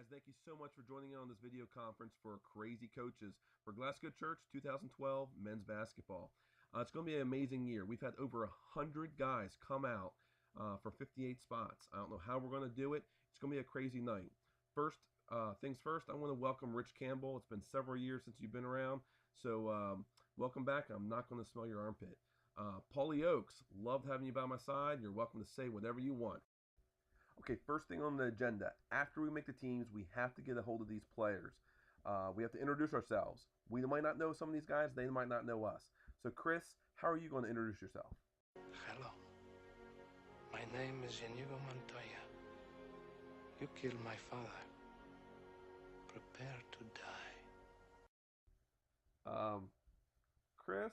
Guys, thank you so much for joining in on this video conference for Crazy Coaches for Glasgow Church 2012 men's basketball. It's going to be an amazing year. We've had over 100 guys come out for 58 spots. I don't know how we're going to do it. It's going to be a crazy night. First things first, I want to welcome Rich Campbell. It's been several years since you've been around, so welcome back. I'm not going to smell your armpit. Paulie Oakes, loved having you by my side. You're welcome to say whatever you want. Okay, first thing on the agenda, after we make the teams, we have to get a hold of these players. We have to introduce ourselves. We might not know some of these guys, they might not know us. So Chris, how are you going to introduce yourself? Hello. My name is Inigo Montoya. You killed my father. Prepare to die. Chris,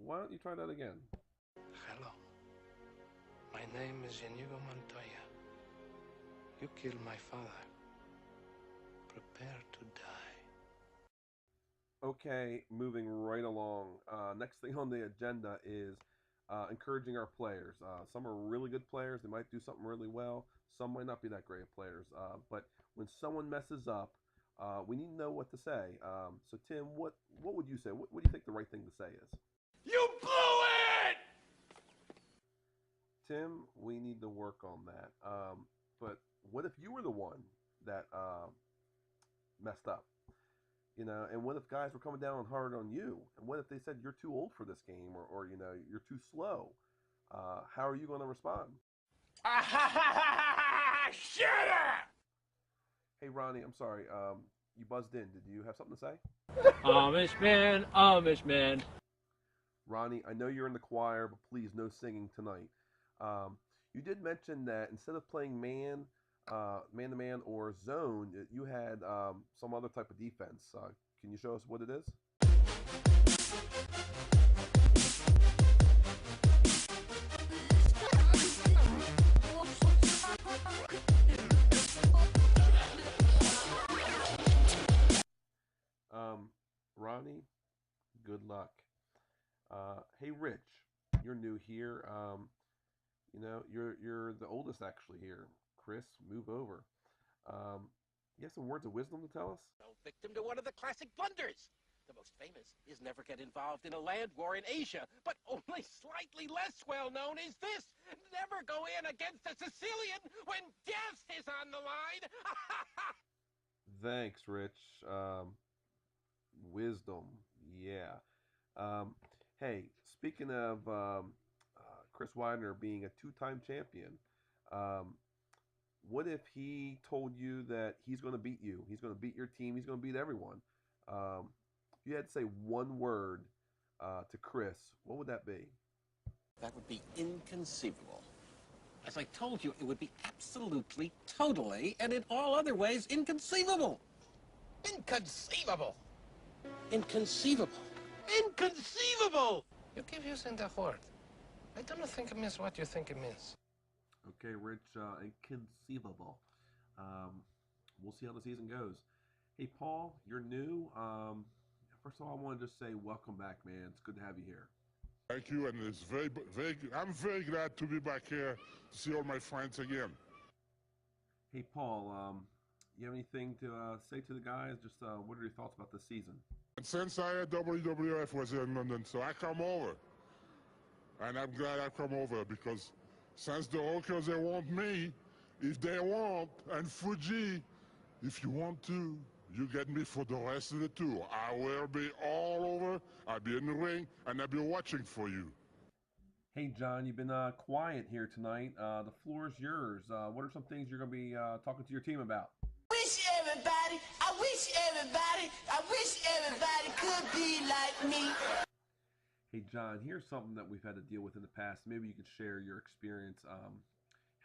why don't you try that again? Hello. My name is Inigo Montoya. You killed my father. Prepare to die. Okay, moving right along. Next thing on the agenda is encouraging our players. Some are really good players. They might do something really well. Some might not be that great players. But when someone messes up, we need to know what to say. So Tim, what would you say? What do you think the right thing to say is? You blew it! Tim, we need to work on that. But what if you were the one that messed up? You know, and what if guys were coming down hard on you? And what if they said you're too old for this game, or you know, you're too slow? How are you going to respond? Shut up! Hey Ronnie, I'm sorry. You buzzed in. Did you have something to say? Amish man, Amish man. Ronnie, I know you're in the choir, but please no singing tonight. You did mention that instead of playing man-to-man or zone, you had some other type of defense. Can you show us what it is? Ronnie, good luck. Hey Rich, you're new here. You know, you're the oldest actually here. Chris, move over. You have some words of wisdom to tell us? Fell victim to one of the classic blunders. The most famous is never get involved in a land war in Asia, but only slightly less well known is this: never go in against a Sicilian when death is on the line. Thanks, Rich. Wisdom, yeah. Hey, speaking of Chris Widener being a two-time champion, what if he told you that he's going to beat you? He's going to beat your team. He's going to beat everyone. If you had to say one word to Chris, what would that be? That would be inconceivable. As I told you, it would be absolutely, totally, and in all other ways, inconceivable. Inconceivable. Inconceivable. Inconceivable! You keep using the word. I don't think it means what you think it means. Okay, Rich, inconceivable. We'll see how the season goes. Hey, Paul, you're new. First of all, I want to just say welcome back, man. It's good to have you here. Thank you, and it's I'm very glad to be back here to see all my friends again. Hey, Paul, you have anything to say to the guys? Just what are your thoughts about this season? And since I had WWF was in London, so I come over. And I'm glad I come over because Since the Hawkers, they want me, if they want, and Fuji, if you want to, you get me for the rest of the tour. I will be all over, I'll be in the ring, and I'll be watching for you. Hey, John, you've been quiet here tonight. The floor is yours. What are some things you're going to be talking to your team about? I wish everybody could be like me. Hey, John, here's something that we've had to deal with in the past. Maybe you could share your experience,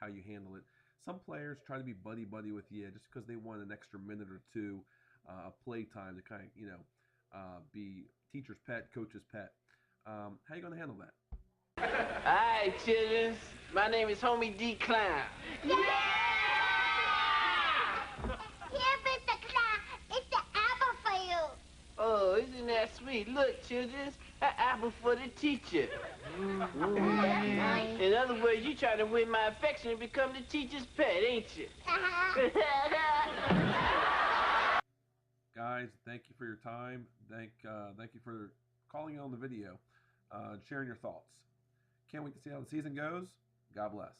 how you handle it. Some players try to be buddy-buddy with you just because they want an extra minute or two of play time to kind of, be teacher's pet, coach's pet. How you going to handle that? Alright, children. My name is Homie D. Clown. Yeah! Here, Mr. Clown. It's the apple for you. Oh, isn't that sweet? Look, children, an apple for the teacher. In other words, you trying to win my affection and become the teacher's pet, ain't you? Guys, thank you for your time. Thank you for calling in on the video, sharing your thoughts. Can't wait to see how the season goes. God bless.